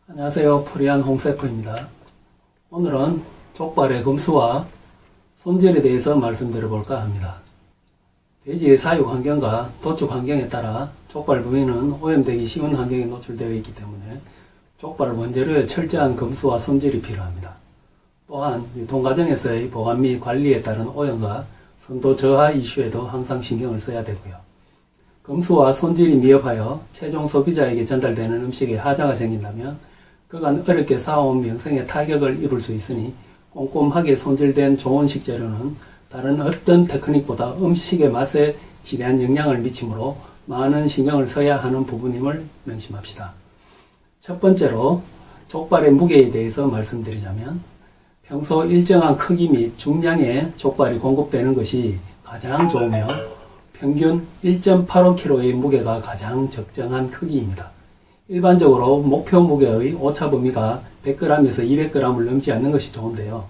안녕하세요. 프리한 홈세프입니다. 오늘은 족발의 금수와 손질에 대해서 말씀드려볼까 합니다. 돼지의 사육 환경과 도축 환경에 따라 족발 부위는 오염되기 쉬운 환경에 노출되어 있기 때문에 족발 원재료의 철저한 금수와 손질이 필요합니다. 또한 유통 과정에서의 보관 및 관리에 따른 오염과 선도 저하 이슈에도 항상 신경을 써야 되고요. 금수와 손질이 미흡하여 최종 소비자에게 전달되는 음식에 하자가 생긴다면 그간 어렵게 쌓아온 명성에 타격을 입을 수 있으니 꼼꼼하게 손질된 좋은 식재료는 다른 어떤 테크닉보다 음식의 맛에 지대한 영향을 미치므로 많은 신경을 써야 하는 부분임을 명심합시다. 첫 번째로 족발의 무게에 대해서 말씀드리자면 평소 일정한 크기 및 중량의 족발이 공급되는 것이 가장 좋으며 평균 1.85kg의 무게가 가장 적정한 크기입니다. 일반적으로 목표 무게의 오차 범위가 100g에서 200g을 넘지 않는 것이 좋은데요.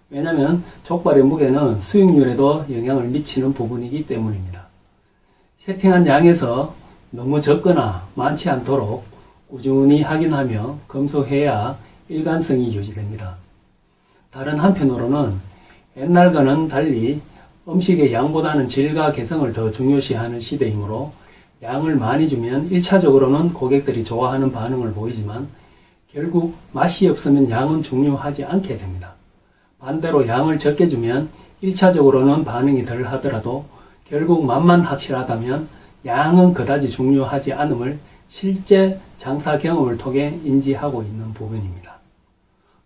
왜냐하면 족발의 무게는 수익률에도 영향을 미치는 부분이기 때문입니다. 세팅한 양에서 너무 적거나 많지 않도록 꾸준히 확인하며 검수해야 일관성이 유지됩니다. 다른 한편으로는 옛날과는 달리 음식의 양보다는 질과 개성을 더 중요시하는 시대이므로 양을 많이 주면 1차적으로는 고객들이 좋아하는 반응을 보이지만 결국 맛이 없으면 양은 중요하지 않게 됩니다. 반대로 양을 적게 주면 1차적으로는 반응이 덜 하더라도 결국 맛만 확실하다면 양은 그다지 중요하지 않음을 실제 장사 경험을 통해 인지하고 있는 부분입니다.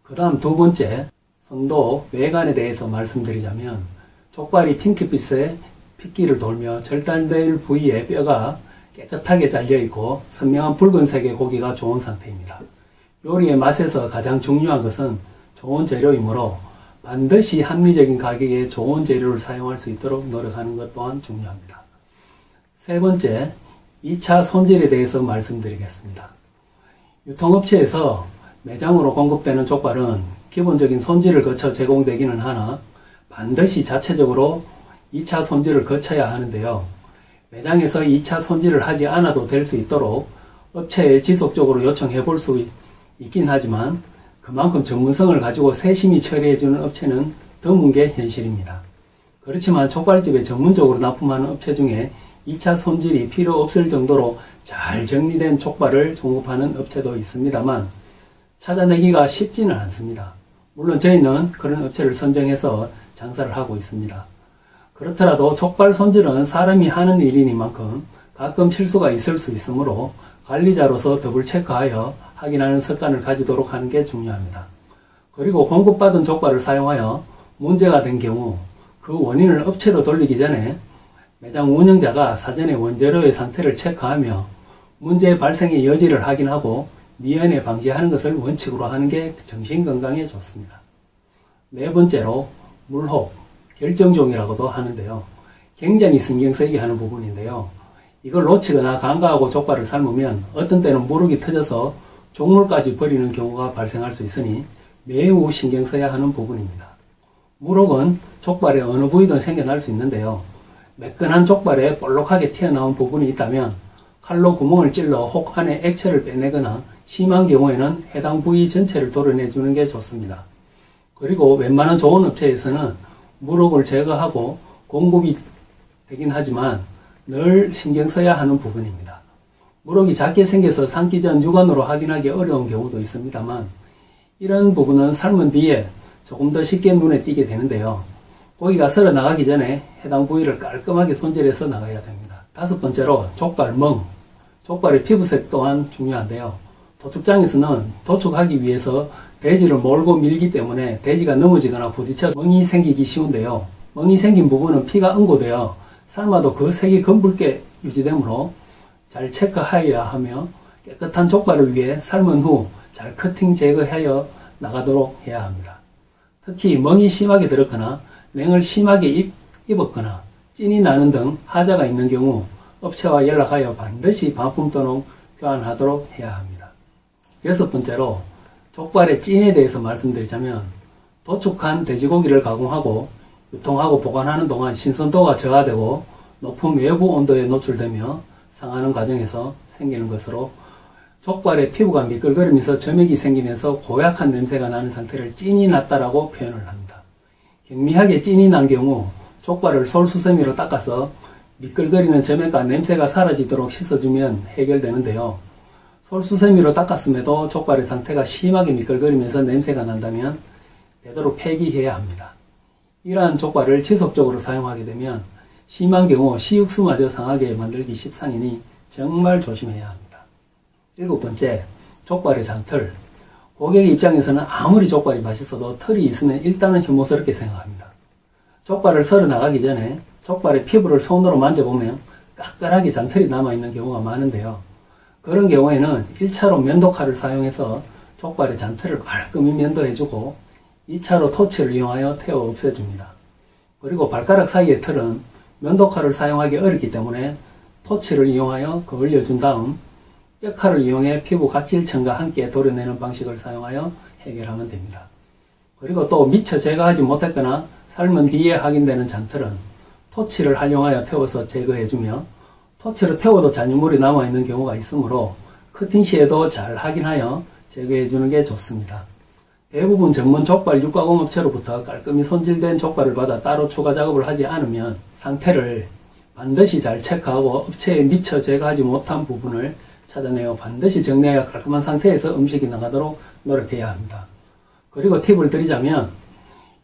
그 다음 두 번째, 선도 외관에 대해서 말씀드리자면 족발이 핑크빛의 핏기를 돌며 절단될 부위에 뼈가 깨끗하게 잘려있고 선명한 붉은색의 고기가 좋은 상태입니다. 요리의 맛에서 가장 중요한 것은 좋은 재료이므로 반드시 합리적인 가격에 좋은 재료를 사용할 수 있도록 노력하는 것 또한 중요합니다. 세 번째, 2차 손질에 대해서 말씀드리겠습니다. 유통업체에서 매장으로 공급되는 족발은 기본적인 손질을 거쳐 제공되기는 하나 반드시 자체적으로 2차 손질을 거쳐야 하는데요. 매장에서 2차 손질을 하지 않아도 될 수 있도록 업체에 지속적으로 요청해 볼 수 있긴 하지만 그만큼 전문성을 가지고 세심히 처리해주는 업체는 드문 게 현실입니다. 그렇지만 족발집에 전문적으로 납품하는 업체 중에 2차 손질이 필요 없을 정도로 잘 정리된 족발을 공급하는 업체도 있습니다만 찾아내기가 쉽지는 않습니다. 물론 저희는 그런 업체를 선정해서 장사를 하고 있습니다. 그렇더라도 족발 손질은 사람이 하는 일이니만큼 가끔 실수가 있을 수 있으므로 관리자로서 더블 체크하여 확인하는 습관을 가지도록 하는 게 중요합니다. 그리고 공급받은 족발을 사용하여 문제가 된 경우 그 원인을 업체로 돌리기 전에 매장 운영자가 사전에 원재료의 상태를 체크하며 문제 발생의 여지를 확인하고 미연에 방지하는 것을 원칙으로 하는 게 정신건강에 좋습니다. 네 번째로 물혹, 결정종이라고도 하는데요. 굉장히 신경 쓰이게 하는 부분인데요. 이걸 놓치거나 간과하고 족발을 삶으면 어떤 때는 물혹이 터져서 종물까지 버리는 경우가 발생할 수 있으니 매우 신경 써야 하는 부분입니다. 물혹은 족발의 어느 부위든 생겨날 수 있는데요. 매끈한 족발에 볼록하게 튀어나온 부분이 있다면 칼로 구멍을 찔러 혹 안에 액체를 빼내거나 심한 경우에는 해당 부위 전체를 도려내주는 게 좋습니다. 그리고 웬만한 좋은 업체에서는 물혹을 제거하고 공급이 되긴 하지만 늘 신경 써야 하는 부분입니다. 물혹이 작게 생겨서 삶기 전 육안으로 확인하기 어려운 경우도 있습니다만 이런 부분은 삶은 뒤에 조금 더 쉽게 눈에 띄게 되는데요. 고기가 썰어 나가기 전에 해당 부위를 깔끔하게 손질해서 나가야 됩니다. 다섯 번째로 족발멍. 족발의 피부색 또한 중요한데요. 도축장에서는 도축하기 위해서 돼지를 몰고 밀기 때문에 돼지가 넘어지거나 부딪혀 멍이 생기기 쉬운데요. 멍이 생긴 부분은 피가 응고되어 삶아도 그 색이 검붉게 유지되므로 잘 체크하여야 하며 깨끗한 족발을 위해 삶은 후 잘 커팅 제거하여 나가도록 해야 합니다. 특히 멍이 심하게 들었거나 냉을 심하게 입었거나 찐이 나는 등 하자가 있는 경우 업체와 연락하여 반드시 반품 또는 교환하도록 해야 합니다. 여섯 번째로 족발의 찐에 대해서 말씀드리자면 도축한 돼지고기를 가공하고 유통하고 보관하는 동안 신선도가 저하되고 높은 외부 온도에 노출되며 상하는 과정에서 생기는 것으로 족발의 피부가 미끌거리면서 점액이 생기면서 고약한 냄새가 나는 상태를 찐이 났다라고 표현을 합니다. 경미하게 찐이 난 경우 족발을 솔수세미로 닦아서 미끌거리는 점액과 냄새가 사라지도록 씻어주면 해결되는데요. 솔수세미로 닦았음에도 족발의 상태가 심하게 미끌거리면서 냄새가 난다면 되도록 폐기해야 합니다. 이러한 족발을 지속적으로 사용하게 되면 심한 경우 시육수마저 상하게 만들기 십상이니 정말 조심해야 합니다. 7번째, 족발의 장틀. 고객의 입장에서는 아무리 족발이 맛있어도 털이 있으면 일단은 혐오스럽게 생각합니다. 족발을 썰어 나가기 전에 족발의 피부를 손으로 만져보면 까끌하게 장틀이 남아있는 경우가 많은데요. 그런 경우에는 1차로 면도칼을 사용해서 족발의 장틀을 깔끔히 면도해주고 2차로 토치를 이용하여 태워 없애줍니다. 그리고 발가락 사이의 털은 면도칼을 사용하기 어렵기 때문에 토치를 이용하여 그을려준 다음 뼈칼을 이용해 피부 각질층과 함께 도려내는 방식을 사용하여 해결하면 됩니다. 그리고 또 미처 제거하지 못했거나 삶은 뒤에 확인되는 장틀은 토치를 활용하여 태워서 제거해주며 토치로 태워도 잔유물이 남아있는 경우가 있으므로 커팅 시에도 잘 확인하여 제거해주는 게 좋습니다. 대부분 전문 족발 육가공 업체로부터 깔끔히 손질된 족발을 받아 따로 추가 작업을 하지 않으면 상태를 반드시 잘 체크하고 업체에 미처 제거하지 못한 부분을 찾아내어 반드시 정리하여 깔끔한 상태에서 음식이 나가도록 노력해야 합니다. 그리고 팁을 드리자면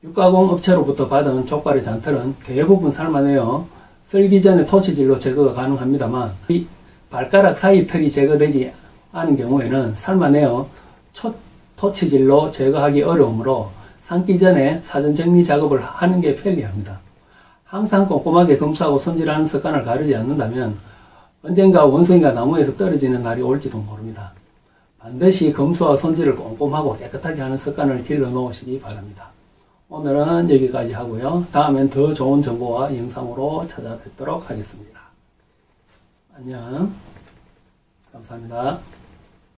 육가공 업체로부터 받은 족발의 잔털은 대부분 삶아내어 썰기 전에 토치질로 제거가 가능합니다만 이 발가락 사이 털이 제거되지 않은 경우에는 삶아내어 토치질로 제거하기 어려우므로 삶기 전에 사전 정리 작업을 하는 게 편리합니다. 항상 꼼꼼하게 검수하고 손질하는 습관을 가르지 않는다면 언젠가 원숭이가 나무에서 떨어지는 날이 올지도 모릅니다. 반드시 검수와 손질을 꼼꼼하고 깨끗하게 하는 습관을 길러 놓으시기 바랍니다. 오늘은 여기까지 하고요. 다음엔 더 좋은 정보와 영상으로 찾아뵙도록 하겠습니다. 안녕. 감사합니다.